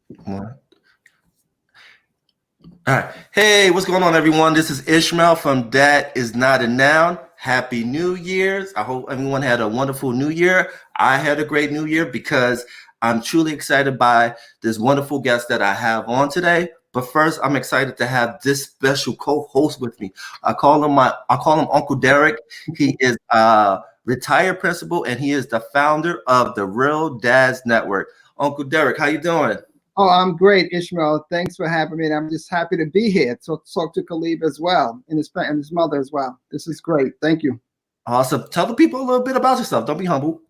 One. All right. Hey, what's going on, everyone? This is Ishmael from That Is Not a Noun. Happy New Year's. I hope everyone had a wonderful New Year. I had a great New Year because I'm truly excited by this wonderful guest that I have on today. But first, I'm excited to have this special co-host with me. I call him Uncle Derek. He is a retired principal and he is the founder of the Real Dads Network. Uncle Derek, how you doing? Oh, I'm great, Ishmael. Thanks for having me. And I'm just happy to be here to talk to Khalib as well and his mother as well. This is great. Thank you. Awesome. Tell the people a little bit about yourself. Don't be humble.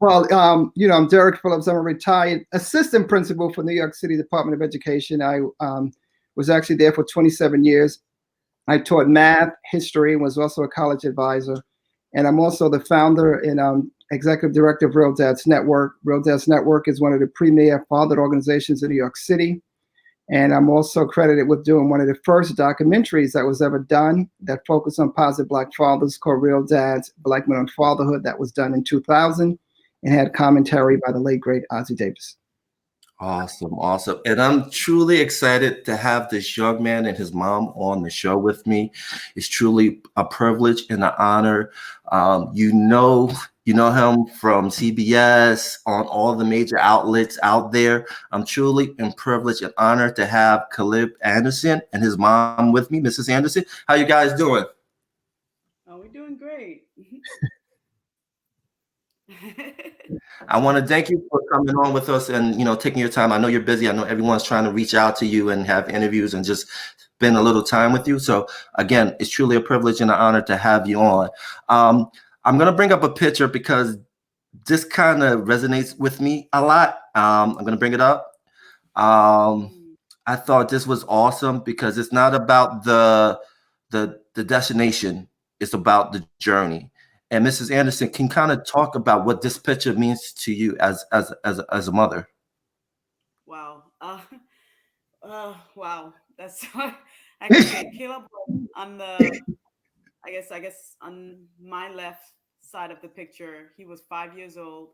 Well, I'm Derek Phillips. I'm a retired assistant principal for New York City Department of Education. I was actually there for 27 years. I taught math, history, and was also a college advisor. And I'm also the founder and executive director of Real Dads Network. Real Dads Network is one of the premier fathered organizations in New York City. And I'm also credited with doing one of the first documentaries that was ever done that focused on positive Black fathers called Real Dads, Black Men on Fatherhood, that was done in 2000 and had commentary by the late, great Ozzie Davis. Awesome, awesome. And I'm truly excited to have this young man and his mom on the show with me. It's truly a privilege and an honor. You know him from CBS on all the major outlets out there. I'm truly and privileged and honored to have Caleb Anderson and his mom with me, Mrs. Anderson. How you guys doing? Oh, we're doing great. I want to thank you for coming on with us and taking your time. I know you're busy. I know everyone's trying to reach out to you and have interviews and just spend a little time with you. So again, it's truly a privilege and an honor to have you on. I'm gonna bring up a picture because this kind of resonates with me a lot. I'm gonna bring it up. Um, Mm. I thought this was awesome because it's not about the destination; it's about the journey. And Mrs. Anderson can kind of talk about what this picture means to you as a mother. Wow. Wow. That's I can say Caleb was on the I guess on my left side of the picture, he was 5 years old,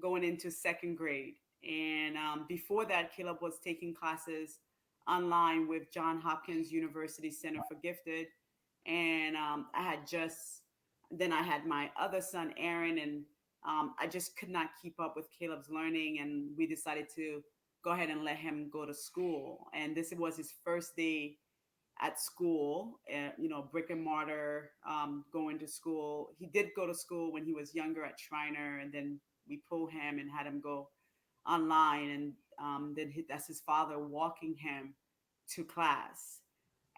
going into second grade. And before that, Caleb was taking classes online with John Hopkins University Center for Gifted. And then I had my other son, Aaron, and I just could not keep up with Caleb's learning. And we decided to go ahead and let him go to school. And this was his first day at school, brick and mortar, going to school. He did go to school when he was younger at Shriner, and then we pulled him and had him go online. And that's his father walking him to class.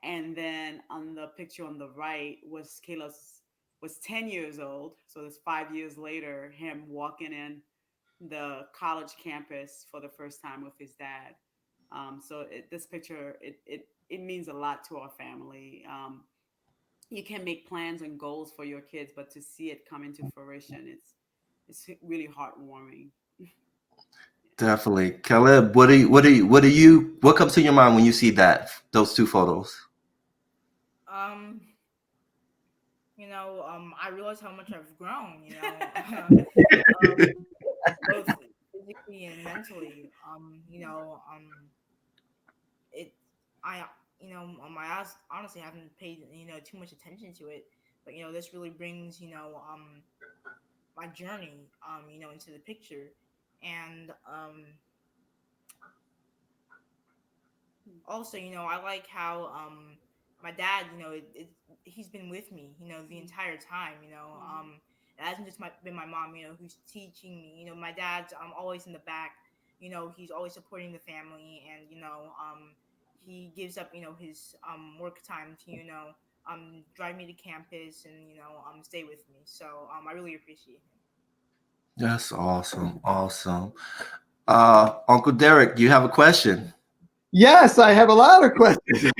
And then on the picture on the right was Caleb's was 10 years old. So that's 5 years later, him walking in the college campus for the first time with his dad. This picture, it means a lot to our family. You can make plans and goals for your kids, but to see it come into fruition, it's really heartwarming. Definitely, Caleb. What comes to your mind when you see those two photos? Um, I realize how much I've grown, both physically and mentally. It, I, honestly haven't paid, too much attention to it, but, this really brings, my journey, into the picture. And, also, I like how, my dad, he's been with me, the entire time. It hasn't just been my mom, who's teaching me. My dad's always in the back. He's always supporting the family, and he gives up, his work time to drive me to campus and stay with me. So I really appreciate him. That's awesome, awesome. Uncle Derek, you have a question? Yes, I have a lot of questions.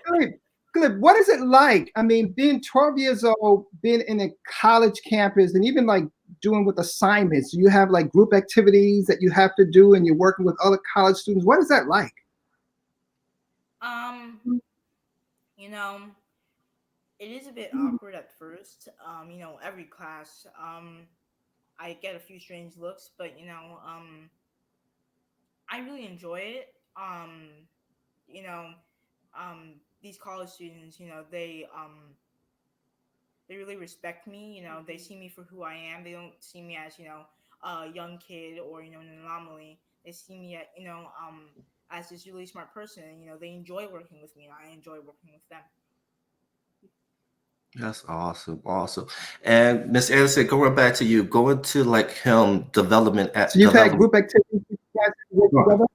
Good. Good. What is it like? I mean, being 12 years old, being in a college campus, and even like doing with assignments. You have like group activities that you have to do, and you're working with other college students. What is that like? Um, you know, it is a bit awkward at first. Every class, I get a few strange looks, but I really enjoy it. You know, these college students, they really respect me. They see me for who I am. They don't see me as a young kid or an anomaly. They see me as this really smart person. They enjoy working with me, and I enjoy working with them. That's awesome, awesome. And Miss Anderson, going back to you, going to like him development at So you've had development. group activities with you guys work together?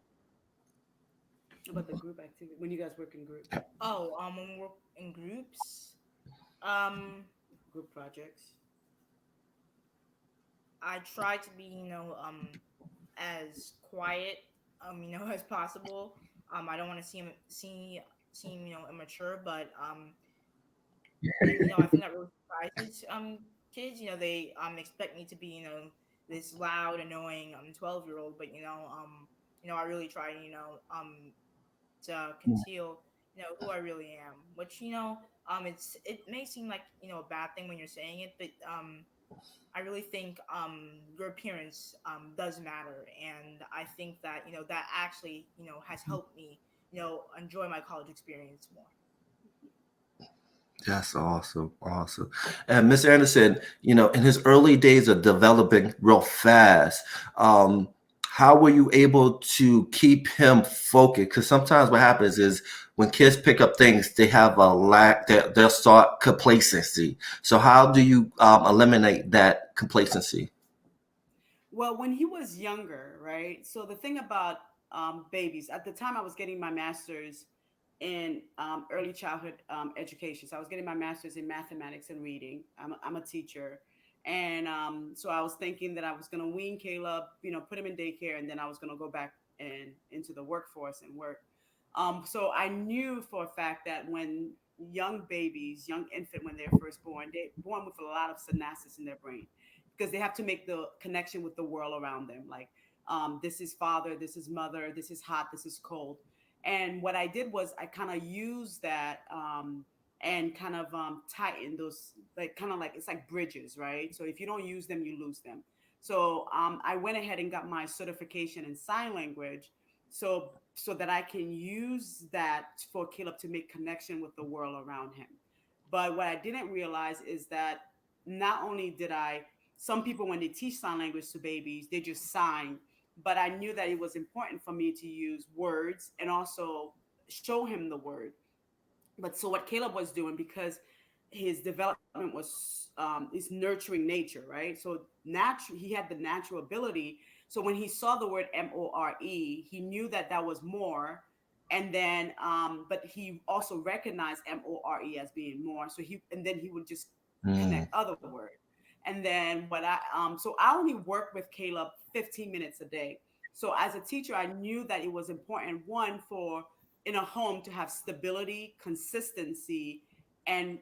About the group activity when you guys work in group, Oh, when we work in groups, um, group projects. I try to be, as quiet, as possible. I don't want to seem immature, but and I think that really surprises kids. They expect me to be this loud, annoying 12-year-old, but I really try to conceal who I really am, which it may seem like a bad thing when you're saying it, but I really think your appearance does matter, and I think that that actually has helped me enjoy my college experience more. That's awesome, awesome. And Miss Anderson, in his early days of developing real fast, um, how were you able to keep him focused? Because sometimes what happens is when kids pick up things, they have a lack, they'll start complacency. So how do you eliminate that complacency? Well, when he was younger, right? So the thing about babies, at the time I was getting my master's in early childhood education. So I was getting my master's in mathematics and reading. I'm a teacher. And so I was thinking that I was going to wean Caleb, put him in daycare, and then I was going to go back and into the workforce and work. So I knew for a fact that when young babies, young infant, when they're first born, they're born with a lot of synapses in their brain because they have to make the connection with the world around them. Like, this is father, this is mother, this is hot, this is cold. And what I did was I kind of used that and kind of tighten those, like kind of like it's like bridges, right? So if you don't use them, you lose them. So I went ahead and got my certification in sign language, so that I can use that for Caleb to make connection with the world around him. But what I didn't realize is that not only did I, some people when they teach sign language to babies, they just sign, but I knew that it was important for me to use words and also show him the word. But so what Caleb was doing, because his development was is nurturing nature, right? So natural, he had the natural ability. So when he saw the word more, he knew that that was more. And then but he also recognized more as being more, so he, and then he would just Mm, connect other words. And then what I so I only work with Caleb 15 minutes a day. So as a teacher, I knew that it was important, one, for in a home to have stability, consistency, and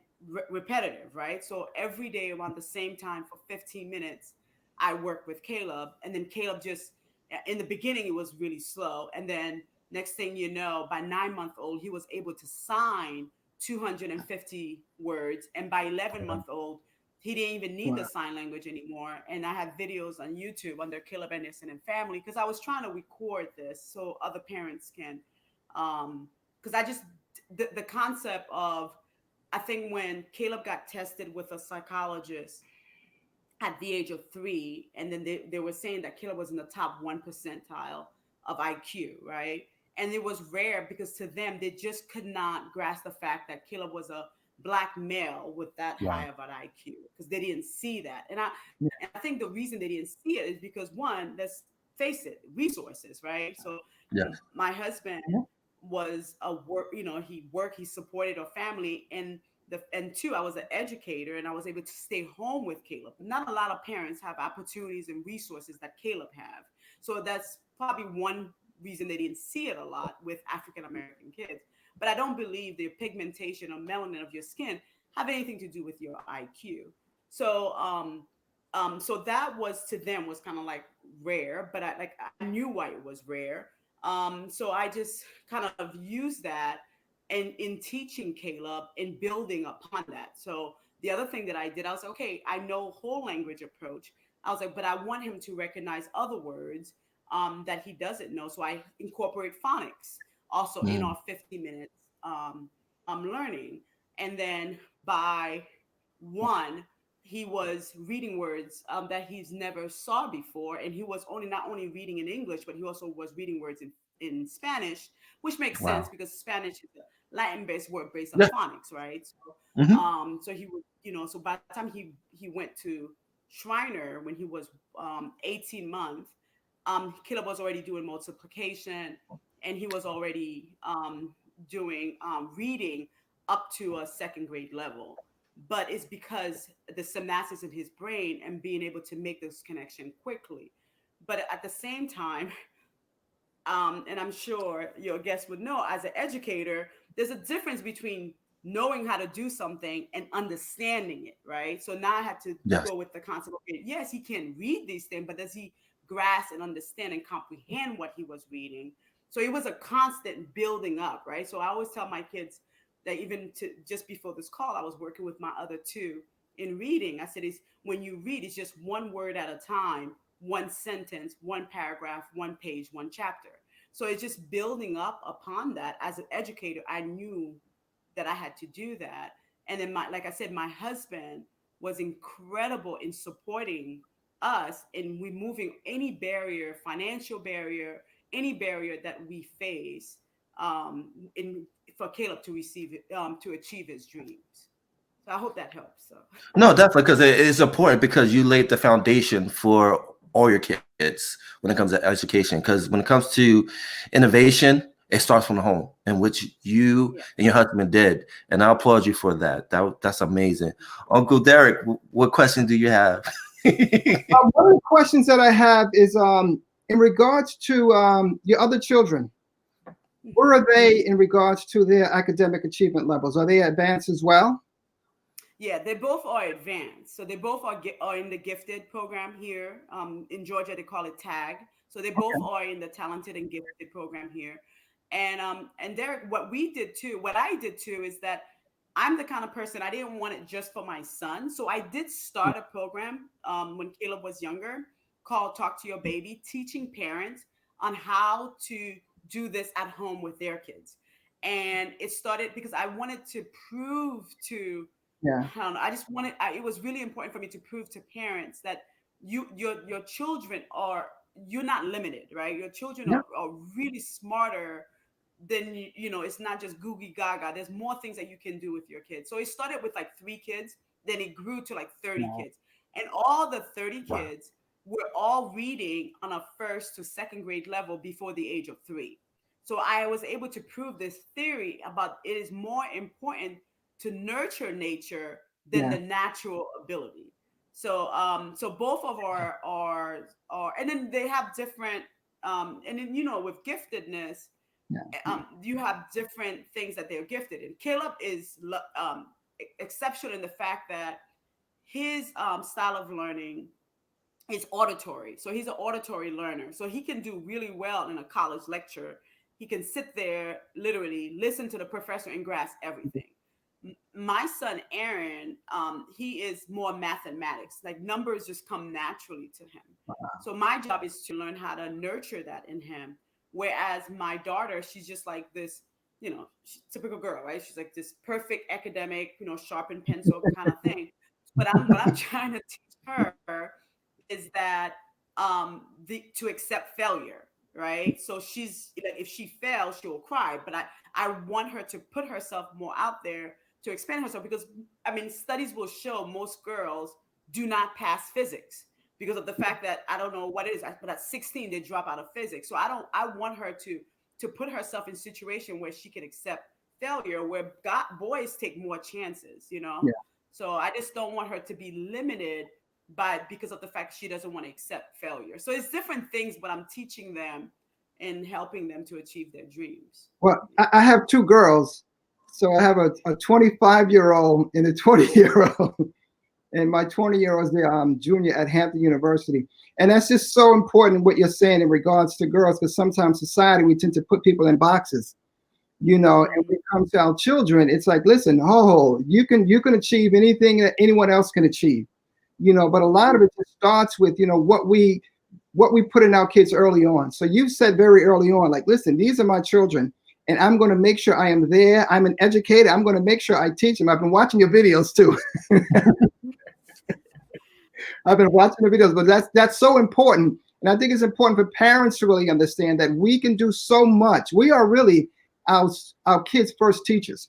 repetitive, right? So every day around the same time for 15 minutes, I work with Caleb. And then Caleb just, in the beginning, it was really slow. And then next thing you know, by 9 month old, he was able to sign 250 words. And by 11 month old, he didn't even need the Wow. sign language anymore. And I have videos on YouTube under Caleb Anderson and Family because I was trying to record this so other parents can because I just the concept of, I think when Caleb got tested with a psychologist at the age of 3, and then they were saying that Caleb was in the top 1 percentile of IQ, right? And it was rare because to them they just could not grasp the fact that Caleb was a black male with that high Wow. of an IQ because they didn't see that. Yeah. And I think the reason they didn't see it is because, one, let's face it, resources, right? So yes. my husband Yeah. was a work, he worked, he supported our family, and two, I was an educator and I was able to stay home with Caleb. Not a lot of parents have opportunities and resources that Caleb have. So that's probably one reason they didn't see it a lot with African American kids. But I don't believe the pigmentation or melanin of your skin have anything to do with your IQ. So so that was, to them, was kind of like rare, but I knew why it was rare. So I just kind of used that in teaching Caleb and building upon that. So the other thing that I did, I was like, okay, I know whole language approach. I was like, but I want him to recognize other words. that he doesn't know. So I incorporate phonics also in our 50 minutes learning. And then by one, he was reading words that he's never saw before, and he was only not only reading in English, but he also was reading words in Spanish, which makes sense Wow. because Spanish is a Latin-based word based on Yeah. phonics, right? So, Hmm. so he would, so by the time he went to Shriner when he was 18 months, Caleb was already doing multiplication, and he was already doing reading up to a second grade level. But it's because the synapses in his brain and being able to make this connection quickly. But at the same time, and I'm sure your guests would know, as an educator, there's a difference between knowing how to do something and understanding it, right? So now I had to Yes. go with the concept. Okay, yes, he can read these things, but does he grasp and understand and comprehend what he was reading? So it was a constant building up, right? So I always tell my kids that even to just before this call, I was working with my other two in reading. I said, "Is when you read, it's just one word at a time, one sentence, one paragraph, one page, one chapter." So it's just building up upon that. As an educator, I knew that I had to do that. And then like I said, my husband was incredible in supporting us in removing any barrier, financial barrier, any barrier that we face in for Caleb to receive it, to achieve his dreams. So I hope that helps. So No, definitely, because it's important because you laid the foundation for all your kids when it comes to education. Because when it comes to innovation, it starts from the home, in which you yeah. and your husband did, and I applaud you for that. That's amazing. Uncle Derek, what question do you have? One of the questions that I have is in regards to your other children. Where are they in regards to their academic achievement levels? Are they advanced as well? Yeah, they both are advanced. So they both are in the gifted program here. In Georgia, they call it TAG. So they both are in the talented and gifted program here. And Derek, what I did too is that I'm the kind of person, I didn't want it just for my son. So I did start a program when Caleb was younger called Talk to Your Baby, teaching parents on how to do this at home with their kids. And it started because I wanted to prove to Yeah. I don't know. I just wanted. It was really important for me to prove to parents that your children are you're not limited, right? Your children Yeah. are really smarter than you know. It's not just googly gaga. There's more things that you can do with your kids. So it started with like 3 kids, then it grew to like 30 Yeah. kids, and all the 30 Wow. kids were all reading on a first to second grade level before the age of 3. So I was able to prove this theory about it is more important to nurture nature than Yeah. the natural ability. So so both of our and then they have different and then with giftedness Yeah. you have different things that they're gifted in. Caleb is exceptional in the fact that his style of learning is auditory. So he's an auditory learner. So he can do really well in a college lecture. He can sit there, literally listen to the professor and grasp everything. My son Aaron, he is more mathematics. Like numbers just come naturally to him. So my job is to learn how to nurture that in him. Whereas my daughter, she's just like this, typical girl, right? She's like this perfect academic, sharpened pencil kind of thing. But what I'm trying to teach her is that to accept failure, right? So she's like, if she fails, she will cry. But I want her to put herself more out there to expand herself because I mean, studies will show most girls do not pass physics because of the fact that I don't know what it is, but at 16 they drop out of physics. So I want her to put herself in a situation where she can accept failure, where boys take more chances, Yeah. So I just don't want her to be limited because of the fact she doesn't want to accept failure. So it's different things, but I'm teaching them and helping them to achieve their dreams. Well, I have 2 girls. So I have a 25-year-old and a 20-year-old. And my 20-year-old is the junior at Hampton University. And that's just so important what you're saying in regards to girls, because sometimes society, we tend to put people in boxes, and when it comes to our children, it's like, listen, you can achieve anything that anyone else can achieve, but a lot of it just starts with, what we what we put in our kids early on. So you said very early on, like, listen, these are my children, and I'm going to make sure I am there. I'm an educator. I'm going to make sure I teach them. I've been watching your videos too. I've been watching the videos, but that's so important. And I think it's important for parents to really understand that we can do so much. We are really our kids' first teachers.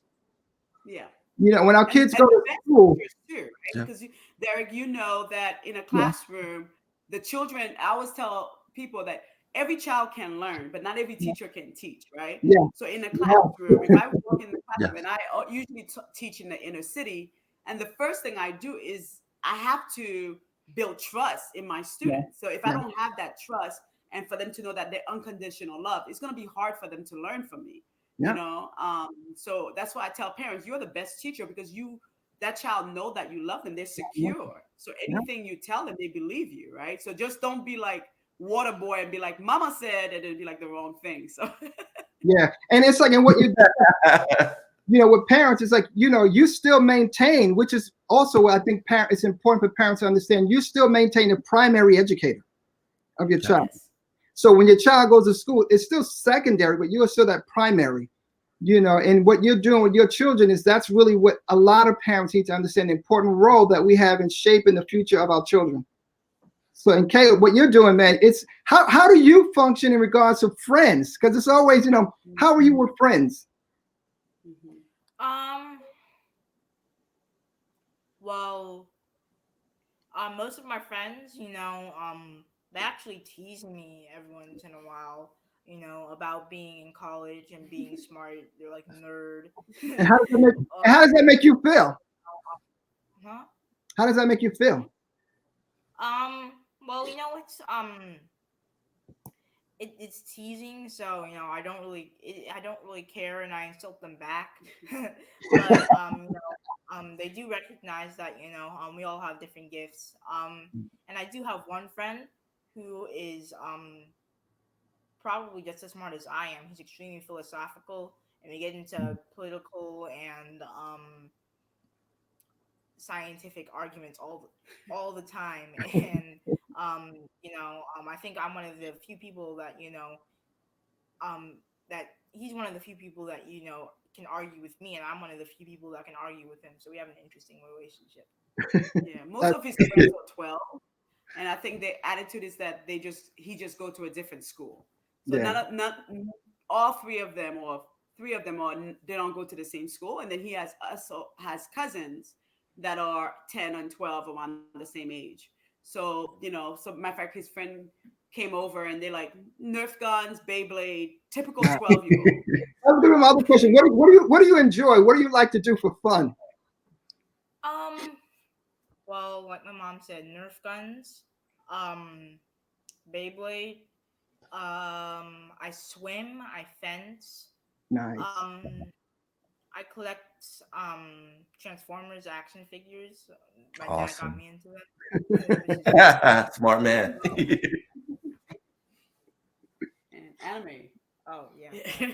Yeah. When our kids and go to school, too, right? Yeah. Because Derek, you know that in a yeah, classroom, the children. I always tell people that every child can learn, but not every teacher can teach, right? yeah, So in a yeah, classroom, if I walk in the Yeah. classroom, and I usually teach in the inner city, and the first thing I do is I have to build trust in my yeah, students. So if I yeah, don't have that trust, and for them to know that they're unconditional love, it's going to be hard for them to learn from me. yeah, So that's why I tell parents, you're the best teacher because that child know that you love them. They're secure. So yeah. anything you tell them, they believe you, right? So just don't be like water boy and be like mama said, and it'd be like the wrong thing. So Yeah. And it's like, and what with parents, it's like, you still maintain, which is also what I think it's important for parents to understand. You still maintain a primary educator of your child. yes. So when your child goes to school, it's still secondary, but you are still that primary. And what you're doing with your children that's really what a lot of parents need to understand, the important role that we have in shaping the future of our children. So, and Caleb, what you're doing, man, it's how do you function in regards to friends? Because it's always, how are you with friends? Mhm. Um. Well, most of my friends, they actually tease me every once in a while, about being in college and being smart. They're like nerd. And how does that make you feel? Huh? How does that make you feel? Well, it's teasing, so I don't really care, and I insult them back. But they do recognize that we all have different gifts. And I do have one friend who is probably just as smart as I am. He's extremely philosophical, and we get into political and scientific arguments all the time. And I think I'm one of the few people that that he's one of the few people that can argue with me, and I'm one of the few people that can argue with him. So we have an interesting relationship. Yeah, most of his friends are 12, and I think their attitude is that he just go to a different school. So Yeah. not all three of them, or three of them are they don't go to the same school, and then he also has cousins that are 10 and 12 around the same age. So so matter of fact, his friend came over and they're like Nerf guns, Beyblade, typical 12-year-old. I'll give him another question. What do you enjoy? What do you like to do for fun? Well, like my mom said, Nerf guns, Beyblade. I swim. I fence. Nice. I collect Transformers action figures. My dad got Awesome. me into them. Which is Smart man. And anime. Oh yeah, Yeah.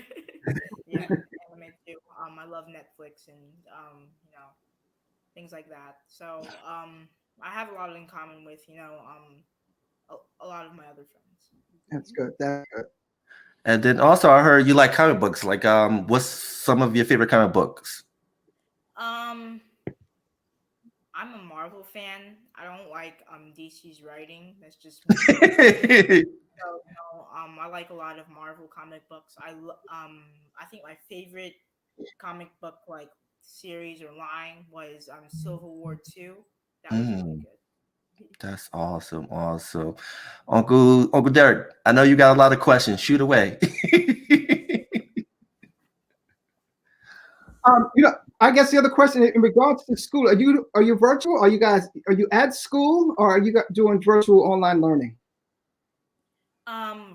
yeah, anime too. I love Netflix and things like that. So I have a lot in common with a lot of my other friends. That's good. That's good. And then also I heard you like comic books. Like, what's some of your favorite comic books? Um, I'm a Marvel fan. I don't like DC's writing. That's just me. So I like a lot of Marvel comic books. I think my favorite comic book like series or line was Civil War 2. That was really Mm, good. that's awesome. Awesome. Uncle Derek, I know you got a lot of questions. Shoot away. I guess the other question in regards to school, are you virtual? Are you at school, or are you doing virtual online learning?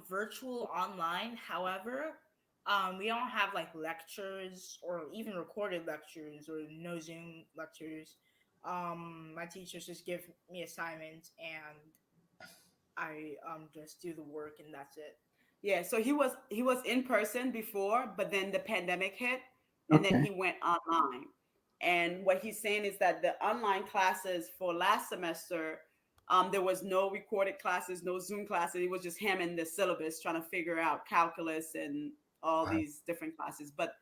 Virtual online. However, we don't have like lectures or even recorded lectures or no Zoom lectures. My teachers just give me assignments and I just do the work and that's it. Yeah, so he was in person before, but then the pandemic hit, and then Okay. he went online. And what he's saying is that the online classes for last semester, There was no recorded classes, no Zoom classes. It was just him and the syllabus trying to figure out calculus and all Wow. these different classes. But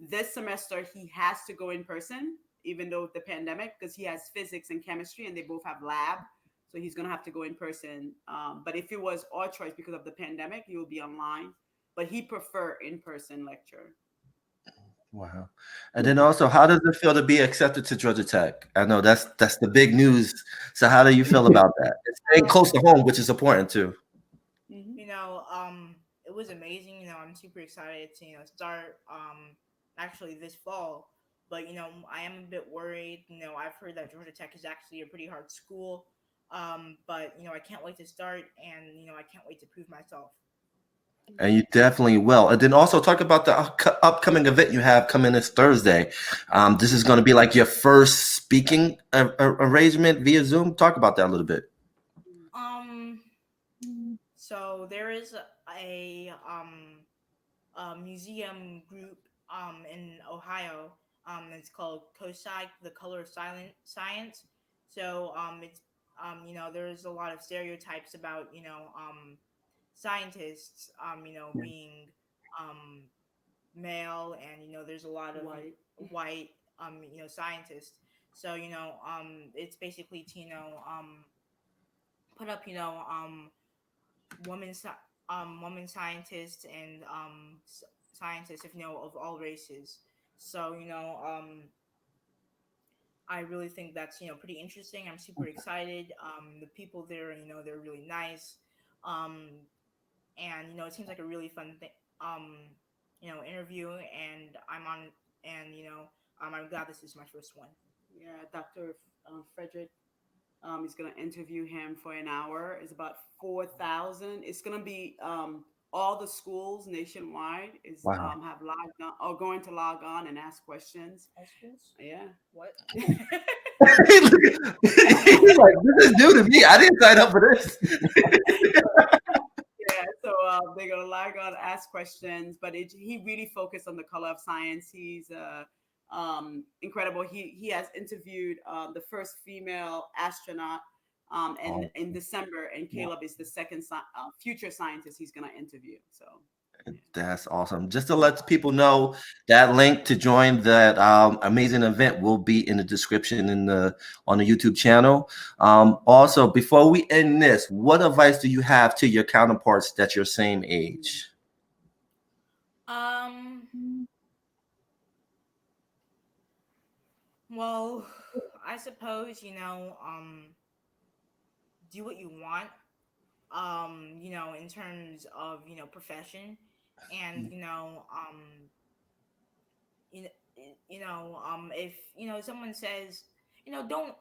this semester he has to go in person, even though the pandemic, because he has physics and chemistry and they both have lab. So he's gonna have to go in person. But if it was our choice because of the pandemic, he will be online. But he prefer in person lecture. Wow. And then also, how does it feel to be accepted to Georgia Tech? I know that's the big news. So how do you feel about that? It's staying close to home, which is important too. Mm-hmm. You know, it was amazing. You know, I'm super excited to start actually this fall. But I am a bit worried. I've heard that Georgia Tech is actually a pretty hard school. But I can't wait to start, and I can't wait to prove myself. And you definitely will. And then also talk about the upcoming event you have coming this Thursday. This is going to be like your first speaking arrangement via Zoom. Talk about that a little bit. Um, so there is a museum group in Ohio. It's called COSI, the Color of Silent Science. So it's there's a lot of stereotypes about scientists being um male, and there's a lot of White. white scientists. So it's basically to put up women sci- women scientists and scientists of all races. So I really think that's pretty interesting. I'm super excited. The people there, they're really nice. Um, and it seems like a really fun thing. Interview, and I'm glad this is my first one. Yeah, Dr. Frederick is going to interview him for an hour. It's about 4,000. It's going to be all the schools nationwide is Wow. have logged on or going to log on and ask questions. All schools? Yeah. What? He's like, this is new to me. I didn't sign up for this. Yeah, so they're gonna log on, ask questions, but he really focused on the color of science. He's incredible. He has interviewed the first female astronaut Oh, in December, and Caleb is the second future scientist he's gonna interview. So yeah. that's awesome. Just to let people know, that link to join that amazing event will be in the description on the YouTube channel. Also, before we end this, what advice do you have to your counterparts that's your same age? um. Well, I suppose do what you want. In terms of profession, and you know, if someone says don't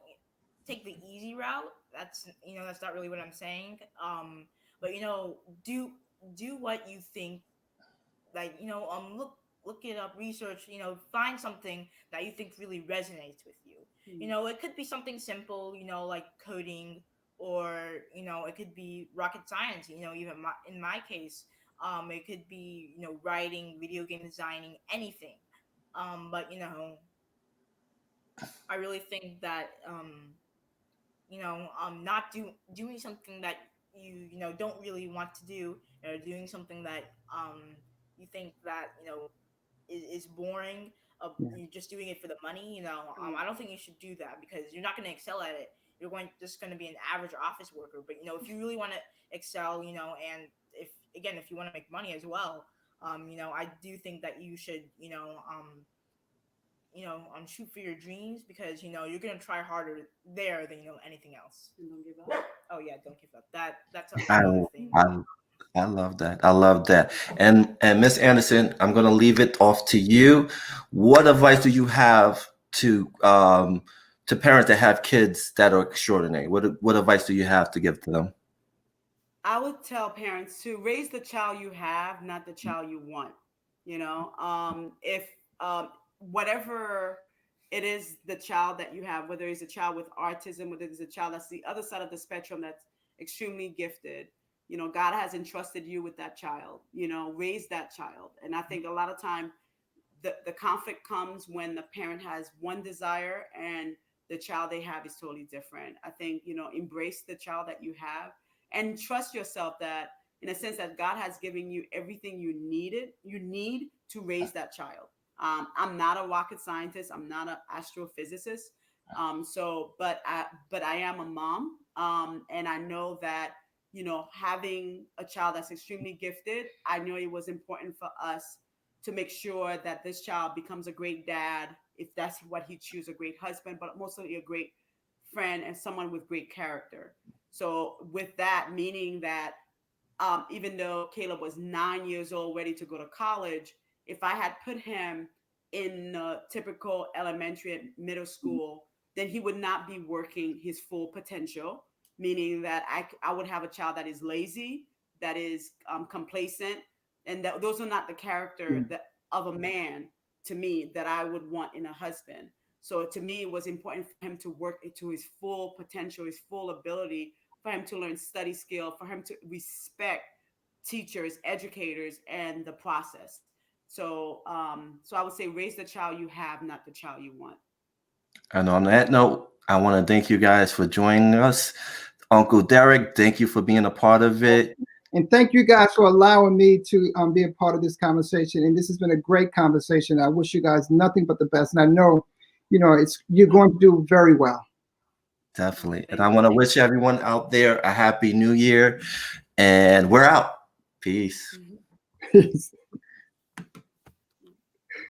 take the easy route. That's not really what I'm saying. But do what you think, like look it up, research, find something that you think really resonates with you. It could be something simple, like coding, or it could be rocket science. Even in my case, it could be writing, video game designing, anything. But I really think that not doing something that you don't really want to do, or doing something that you think that is boring. You're just doing it for the money. I don't think you should do that, because you're not going to excel at it. You're just going to be an average office worker. But if you really want to excel, and if you want to make money as well, I do think that you should shoot for your dreams, because you're gonna try harder there than anything else. And don't give up. Oh yeah, don't give up. That's I, another thing. I I love that. I love that. And Miss Anderson, I'm gonna leave it off to you. What advice do you have to parents that have kids that are extraordinary? What advice do you have to give to them? I would tell parents to raise the child you have, not the child you want. If whatever it is, the child that you have, whether it's a child with autism, whether it's a child that's the other side of the spectrum that's extremely gifted, God has entrusted you with that child. Raise that child. And I think a lot of time the conflict comes when the parent has one desire and the child they have is totally different. I think, embrace the child that you have and trust yourself that, in a sense, that God has given you everything you need to raise that child. I'm not a rocket scientist. I'm not an astrophysicist. But I am a mom. And I know that, having a child that's extremely gifted, I know it was important for us to make sure that this child becomes a great dad, if that's what he chooses, a great husband, but mostly a great friend and someone with great character. So with that, meaning that even though Caleb was 9 years old, ready to go to college, if I had put him in a typical elementary and middle school, then he would not be working his full potential, meaning that I would have a child that is lazy, that is complacent, and that those are not the character that of a man to me that I would want in a husband. So to me, it was important for him to work to his full potential, his full ability, for him to learn study skill, for him to respect teachers, educators, and the process. So I would say raise the child you have, not the child you want. And on that note, I want to thank you guys for joining us. Uncle Derek, thank you for being a part of it. And thank you guys for allowing me to be a part of this conversation. And this has been a great conversation. I wish you guys nothing but the best. And I know, you're going to do very well. Definitely. And I want to wish everyone out there a happy new year. And we're out. Peace. Peace.